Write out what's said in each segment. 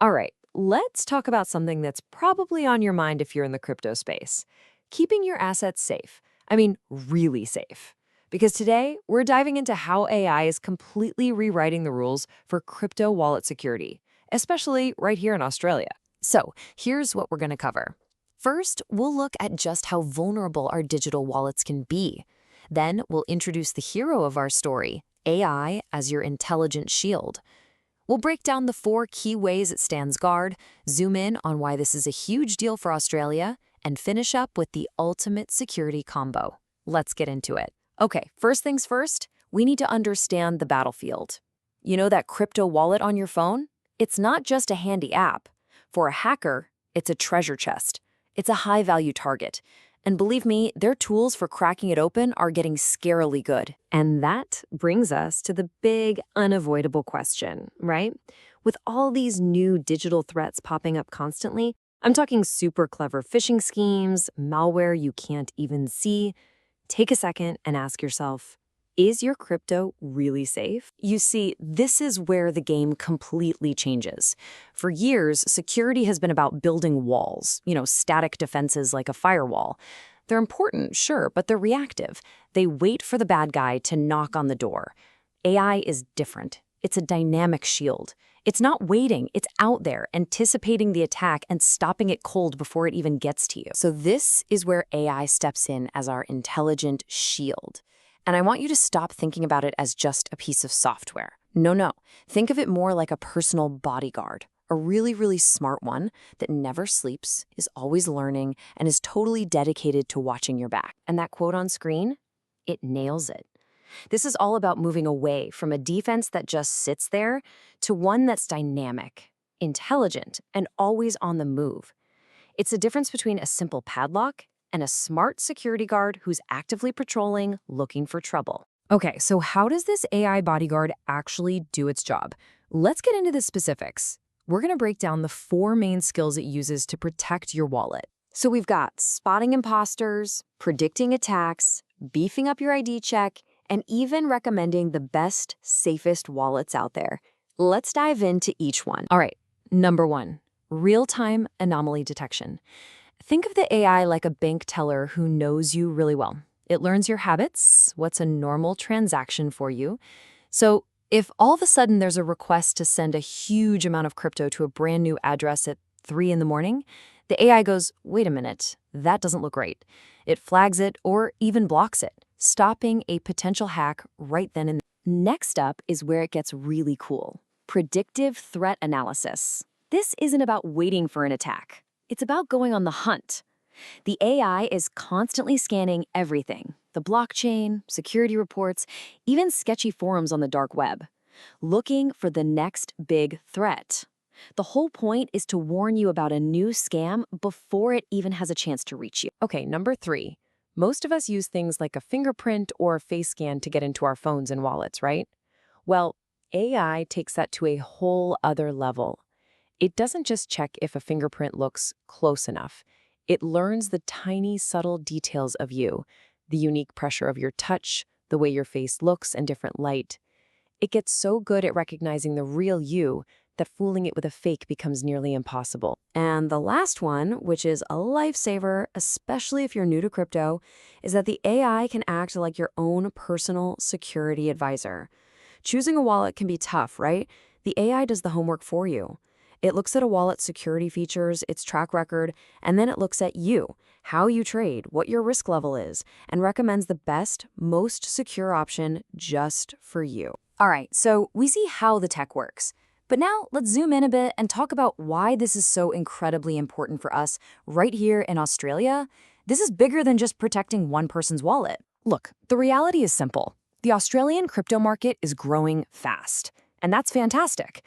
All right, let's talk about something that's probably on your mind if you're in the crypto space. Keeping your assets safe. I mean, really safe. Because today, we're diving into how AI is completely rewriting the rules for crypto wallet security, especially right here in Australia. So, here's what we're going to cover. First, we'll look at just how vulnerable our digital wallets can be. Then, we'll introduce the hero of our story, AI as your intelligent shield. We'll break down the 4 key ways it stands guard, zoom in on why this is a huge deal for Australia, and finish up with the ultimate security combo. Let's get into it. Okay, first things first, we need to understand the battlefield. You know that crypto wallet on your phone? It's not just a handy app. For a hacker, it's a treasure chest. It's a high-value target. And believe me, their tools for cracking it open are getting scarily good. And that brings us to the big, unavoidable question, right? With all these new digital threats popping up constantly, I'm talking super clever phishing schemes, malware you can't even see. Take a second and ask yourself, is your crypto really safe? You see, this is where the game completely changes. For years, security has been about building walls, static defenses like a firewall. They're important, sure, but they're reactive. They wait for the bad guy to knock on the door. AI is different. It's a dynamic shield. It's not waiting, it's out there, anticipating the attack and stopping it cold before it even gets to you. So this is where AI steps in as our intelligent shield. And I want you to stop thinking about it as just a piece of software. No. Think of it more like a personal bodyguard, a really, really smart one that never sleeps, is always learning, and is totally dedicated to watching your back. And that quote on screen, it nails it. This is all about moving away from a defense that just sits there to one that's dynamic, intelligent, and always on the move. It's the difference between a simple padlock and a smart security guard who's actively patrolling, looking for trouble. Okay, so how does this AI bodyguard actually do its job? Let's get into the specifics. We're going to break down the 4 main skills it uses to protect your wallet. So we've got spotting imposters, predicting attacks, beefing up your ID check, and even recommending the best, safest wallets out there. Let's dive into each one. All right, number 1, real-time anomaly detection. Think of the AI like a bank teller who knows you really well. It learns your habits, what's a normal transaction for you. So if all of a sudden there's a request to send a huge amount of crypto to a brand new address at 3 in the morning, the AI goes, wait a minute, that doesn't look right. It flags it or even blocks it, stopping a potential hack right then and there. Next up is where it gets really cool. Predictive threat analysis. This isn't about waiting for an attack. It's about going on the hunt. The AI is constantly scanning everything, the blockchain, security reports, even sketchy forums on the dark web, looking for the next big threat. The whole point is to warn you about a new scam before it even has a chance to reach you. Okay, number 3. Most of us use things like a fingerprint or a face scan to get into our phones and wallets, right? Well, AI takes that to a whole other level. It doesn't just check if a fingerprint looks close enough. It learns the tiny, subtle details of you, the unique pressure of your touch, the way your face looks in different light. It gets so good at recognizing the real you that fooling it with a fake becomes nearly impossible. And the last one, which is a lifesaver, especially if you're new to crypto, is that the AI can act like your own personal security advisor. Choosing a wallet can be tough, right? The AI does the homework for you. It looks at a wallet's security features, its track record, and then it looks at you, how you trade, what your risk level is, and recommends the best, most secure option just for you. All right, so we see how the tech works. But now let's zoom in a bit and talk about why this is so incredibly important for us right here in Australia. This is bigger than just protecting one person's wallet. Look, the reality is simple. The Australian crypto market is growing fast, and that's fantastic.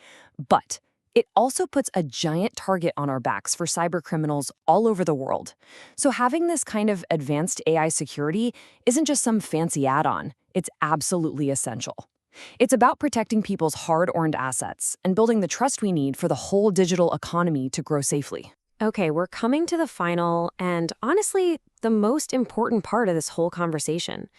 But it also puts a giant target on our backs for cybercriminals all over the world. So having this kind of advanced AI security isn't just some fancy add-on. It's absolutely essential. It's about protecting people's hard-earned assets and building the trust we need for the whole digital economy to grow safely. Okay, we're coming to the final and honestly, the most important part of this whole conversation.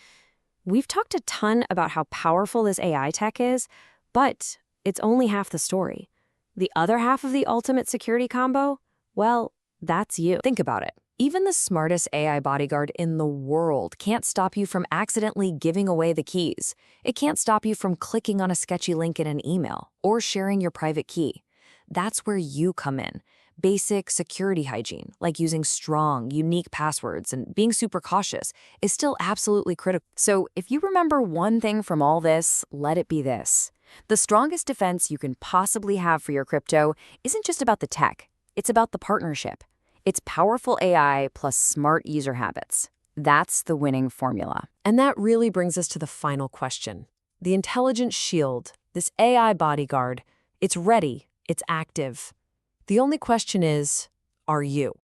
We've talked a ton about how powerful this AI tech is, but it's only half the story. The other half of the ultimate security combo? Well, that's you. Think about it. Even the smartest AI bodyguard in the world can't stop you from accidentally giving away the keys. It can't stop you from clicking on a sketchy link in an email or sharing your private key. That's where you come in. Basic security hygiene, like using strong, unique passwords and being super cautious, is still absolutely critical. So if you remember one thing from all this, let it be this. The strongest defense you can possibly have for your crypto isn't just about the tech, it's about the partnership. It's powerful AI plus smart user habits. That's the winning formula. And that really brings us to the final question. The intelligent shield, this AI bodyguard, it's ready, it's active. The only question is, are you?